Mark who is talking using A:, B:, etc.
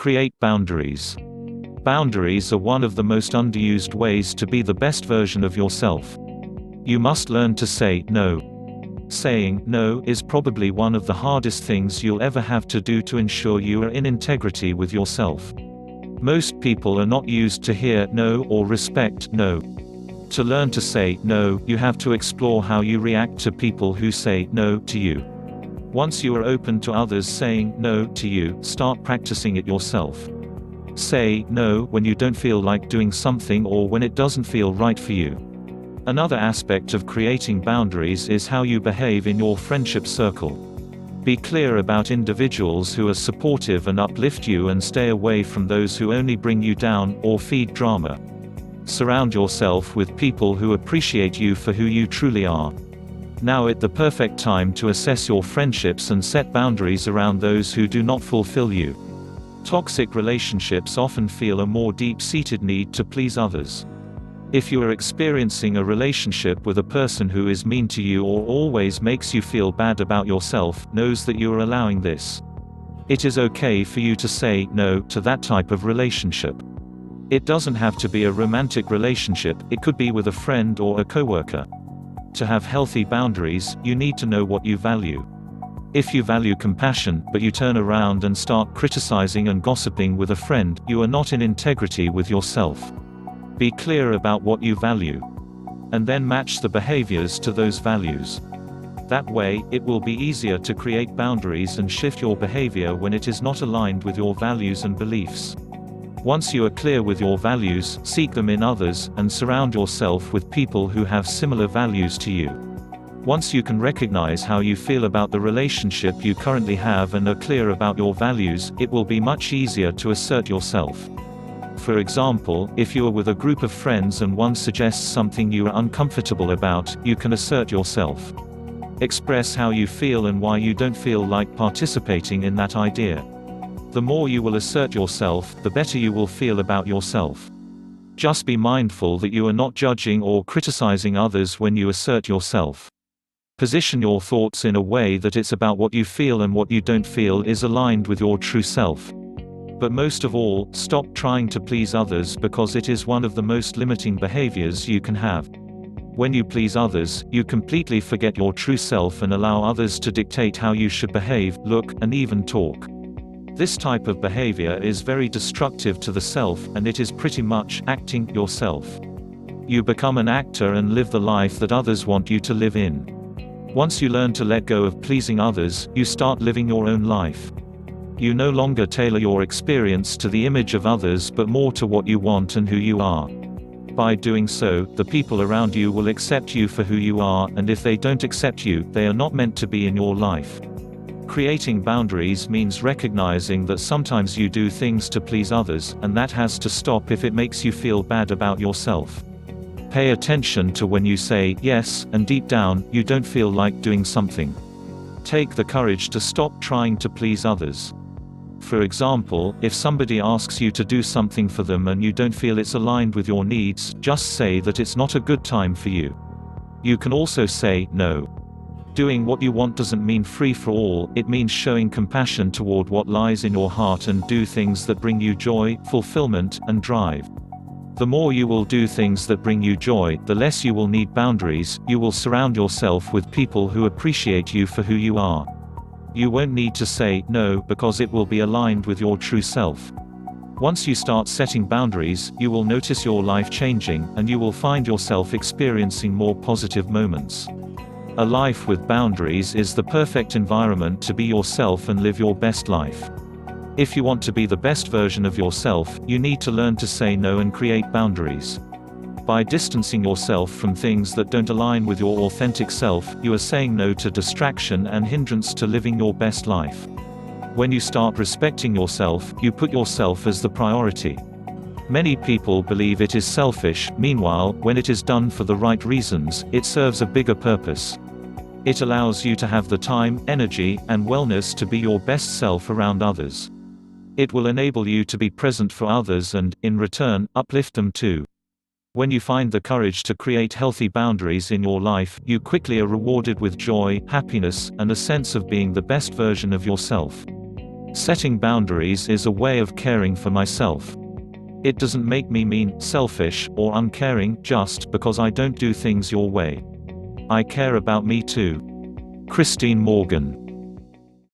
A: Create boundaries. Boundaries are one of the most underused ways to be the best version of yourself. You must learn to say no. Saying no is probably one of the hardest things you'll ever have to do to ensure you are in integrity with yourself. Most people are not used to hear no or respect no. To learn to say no, you have to explore how you react to people who say no to you. Once you are open to others saying no to you, start practicing it yourself. Say no when you don't feel like doing something or when it doesn't feel right for you. Another aspect of creating boundaries is how you behave in your friendship circle. Be clear about individuals who are supportive and uplift you, and stay away from those who only bring you down or feed drama. Surround yourself with people who appreciate you for who you truly are. Now is the perfect time to assess your friendships and set boundaries around those who do not fulfill you. Toxic relationships often feel a more deep-seated need to please others. If you are experiencing a relationship with a person who is mean to you or always makes you feel bad about yourself, knows that you are allowing this. It is okay for you to say no to that type of relationship. It doesn't have to be a romantic relationship, it could be with a friend or a coworker. To have healthy boundaries, you need to know what you value. If you value compassion, but you turn around and start criticizing and gossiping with a friend, you are not in integrity with yourself. Be clear about what you value. And then match the behaviors to those values. That way, it will be easier to create boundaries and shift your behavior when it is not aligned with your values and beliefs. Once you are clear with your values, seek them in others, and surround yourself with people who have similar values to you. Once you can recognize how you feel about the relationship you currently have and are clear about your values, it will be much easier to assert yourself. For example, if you are with a group of friends and one suggests something you are uncomfortable about, you can assert yourself. Express how you feel and why you don't feel like participating in that idea. The more you will assert yourself, the better you will feel about yourself. Just be mindful that you are not judging or criticizing others when you assert yourself. Position your thoughts in a way that it's about what you feel, and what you don't feel is aligned with your true self. But most of all, stop trying to please others, because it is one of the most limiting behaviors you can have. When you please others, you completely forget your true self and allow others to dictate how you should behave, look, and even talk. This type of behavior is very destructive to the self, and it is pretty much acting yourself. You become an actor and live the life that others want you to live in. Once you learn to let go of pleasing others, you start living your own life. You no longer tailor your experience to the image of others, but more to what you want and who you are. By doing so, the people around you will accept you for who you are, and if they don't accept you, they are not meant to be in your life. Creating boundaries means recognizing that sometimes you do things to please others, and that has to stop if it makes you feel bad about yourself. Pay attention to when you say yes, and deep down, you don't feel like doing something. Take the courage to stop trying to please others. For example, if somebody asks you to do something for them and you don't feel it's aligned with your needs, just say that it's not a good time for you. You can also say no. Doing what you want doesn't mean free for all, it means showing compassion toward what lies in your heart and do things that bring you joy, fulfillment, and drive. The more you will do things that bring you joy, the less you will need boundaries. You will surround yourself with people who appreciate you for who you are. You won't need to say no, because it will be aligned with your true self. Once you start setting boundaries, you will notice your life changing, and you will find yourself experiencing more positive moments. A life with boundaries is the perfect environment to be yourself and live your best life. If you want to be the best version of yourself, you need to learn to say no and create boundaries. By distancing yourself from things that don't align with your authentic self, you are saying no to distraction and hindrance to living your best life. When you start respecting yourself, you put yourself as the priority. Many people believe it is selfish, meanwhile, when it is done for the right reasons, it serves a bigger purpose. It allows you to have the time, energy, and wellness to be your best self around others. It will enable you to be present for others and, in return, uplift them too. When you find the courage to create healthy boundaries in your life, you quickly are rewarded with joy, happiness, and a sense of being the best version of yourself. Setting boundaries is a way of caring for myself. It doesn't make me mean, selfish, or uncaring just because I don't do things your way. I care about me too. Christine Morgan.